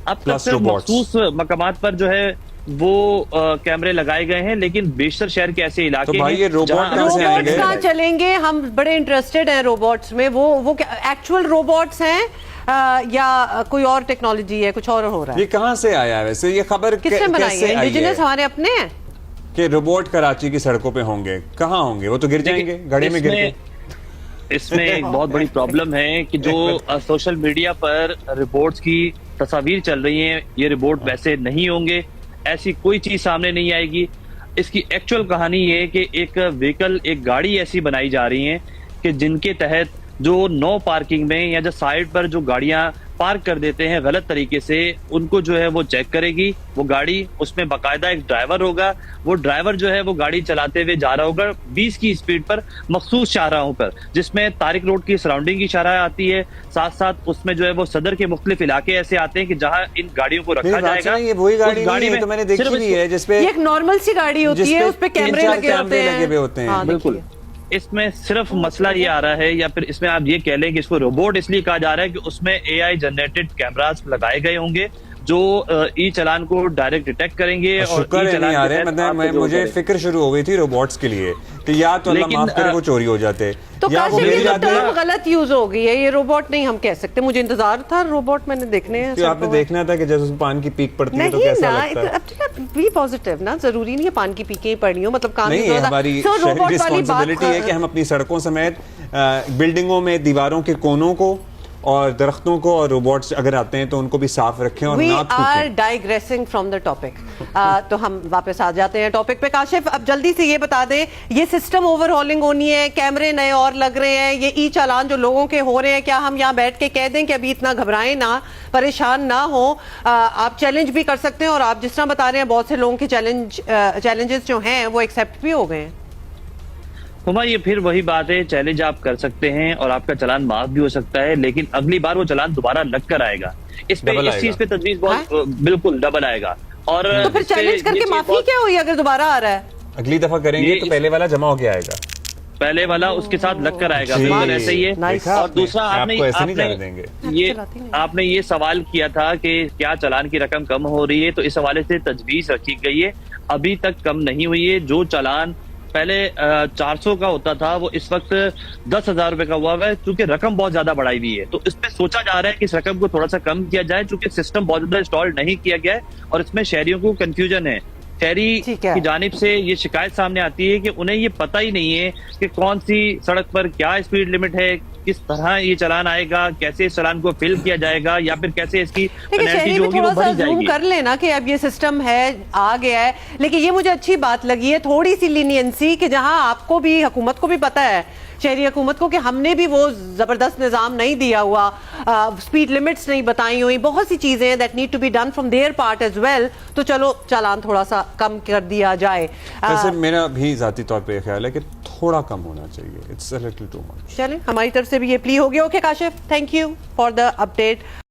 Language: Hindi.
अब तक सिर्फ मखसूस मकामात पर जो है वो कैमरे लगाए गए हैं, लेकिन बेशतर शहर के ऐसे इलाके तो भाई ये रोबोट्स कहाँ चलेंगे? हम बड़े इंटरेस्टेड हैं रोबोट्स में। वो एक्चुअल रोबोट्स हैं या कोई और टेक्नोलॉजी है, कुछ और हो रहा है? ये कहाँ से आया है वैसे? ये खबर किसने बनाई है? इंडिजिनस हमारे अपने हैं कि रोबोट कराची की सड़कों पे होंगे। कहाँ होंगे? वो तो गिर जाएंगे, गड्ढे में गिर के। इसमें एक बहुत बड़ी प्रॉब्लम है कि जो सोशल मीडिया पर रिपोर्ट्स की तस्वीर चल रही हैं, ये रिपोर्ट वैसे नहीं होंगे, ऐसी कोई चीज सामने नहीं आएगी। इसकी एक्चुअल कहानी ये है कि एक व्हीकल, एक गाड़ी ऐसी बनाई जा रही है कि जिनके तहत जो नो पार्किंग में या जो साइड पर जो गाड़ियां पार्क कर देते हैं गलत तरीके से, उनको जो है वो चेक करेगी वो गाड़ी। उसमें बाकायदा एक ड्राइवर होगा, वो ड्राइवर जो है वो गाड़ी चलाते हुए जा रहा होगा 20 की स्पीड पर मखसूस शाहराहों पर, जिसमें तारिक रोड की सराउंडिंग की शाहराह आती है। साथ साथ उसमें जो है वो सदर के मुख्तलिफ इलाके ऐसे आते हैं कि जहाँ इन गाड़ियों को रखा जाएगा। ये वही गाड़ी में तो मैंने देखी भी है जिसपे एक नॉर्मल सी गाड़ी होती है, उस पे कैमरे लगे होते हैं। बिल्कुल। इसमें सिर्फ मसला ये आ रहा है, या फिर इसमें आप ये कह लें कि इसको रोबोट इसलिए कहा जा रहा है कि उसमें एआई जनरेटेड कैमरास लगाए गए होंगे जो ई चालान को डायरेक्ट डिटेक्ट करेंगे। और शुक्र है नहीं आ रहे, मतलब मुझे फिक्र शुरू हो गई थी रोबोट्स के लिए कि या तो अल्लाह माफ करे वो चोरी हो जाते, तो या वो मेरी टर्म गलत यूज हो गई है। ये रोबोट नहीं हम कह सकते, मुझे इंतजार था रोबोट मैंने देखने हैं। तो आपने देखना था कि जैसे पान की पीक पड़ती है तो कैसा लगता है। बी पॉजिटिव ना, जरूरी नहीं है पान की पीकें ही पड़नी हो, मतलब काम नहीं है। हमारी शहरी रिस्पांसिबिलिटी है कि हम अपनी सड़कों समेत बिल्डिंगों में दीवारों के कोनों को और दरख्तों को और रोबोट्स अगर आते हैं तो उनको भी साफ रखें और ना थूकें। We are digressing from the topic। तो हम वापस आ जाते हैं टॉपिक पे। काशिफ, अब जल्दी से ये बता दें, ये सिस्टम ओवरहॉलिंग होनी है, कैमरे नए और लग रहे हैं, ये ई चालान जो लोगों के हो रहे हैं, क्या हम यहाँ बैठ के कह दें कि अभी इतना घबराएं ना, परेशान ना हो? आप चैलेंज भी कर सकते हैं और आप जिस तरह बता रहे हैं बहुत से लोगों के चैलेंजेस जो हैं वो एक्सेप्ट भी हो गए हैं। हुमा, ये फिर वही बात है, चैलेंज आप कर सकते हैं और आपका चालान माफ भी हो सकता है, लेकिन अगली बार वो चालान दोबारा लग कर आएगा। इस चीज पे तजवीज बहुत बिल्कुल डबल आएगा। और तो फिर चैलेंज करके माफी क्या हुई अगर दोबारा आ रहा है? अगली दफा करेंगे तो पहले वाला जमा होके आएगा, पहले वाला उसके साथ लग कर आएगा। बिल्कुल ऐसे ही है। और दूसरा आपने ये सवाल किया था कि क्या चालान की रकम कम हो रही है, तो इस हवाले से तजवीज रखी गई है, अभी तक कम नहीं हुई है। जो चालान पहले 400 का होता था वो इस वक्त 10,000 रुपए का हुआ है, क्योंकि रकम बहुत ज्यादा बढ़ाई हुई है। तो इस पे सोचा जा रहा है कि इस रकम को थोड़ा सा कम किया जाए, क्योंकि सिस्टम बहुत ज्यादा इंस्टॉल नहीं किया गया है और इसमें शहरियों को कंफ्यूजन है। शहरी की जानिब से ये शिकायत सामने आती है कि उन्हें ये पता ही नहीं है कि कौन सी सड़क पर क्या स्पीड लिमिट है, किस तरह ये चालान आएगा, कैसे इस चालान को फिल किया जाएगा, या फिर कैसे इसकी पेनल्टी जो होगी वो भरी जाएगी। कर लेना कि अब ये सिस्टम है, आ गया है, लेकिन ये मुझे अच्छी बात लगी है थोड़ी सी लीनियंसी, कि जहां आपको भी, हुकूमत को भी पता है, शहरी हुकूमत को, कि हमने भी वो जबरदस्त निजाम नहीं दिया हुआ, स्पीड लिमिट्स नहीं बताई हुई, बहुत सी चीजें that need to be done from their part as well, तो चलो चालान थोड़ा सा कम कर दिया जाए। वैसे मेरा भी जाती तौर पे ख्याल है कि थोड़ा कम होना चाहिए, it's a little too much. चलें, हमारी तरफ से भी ये प्ली हो गया। Okay Kashif, thank you for the update.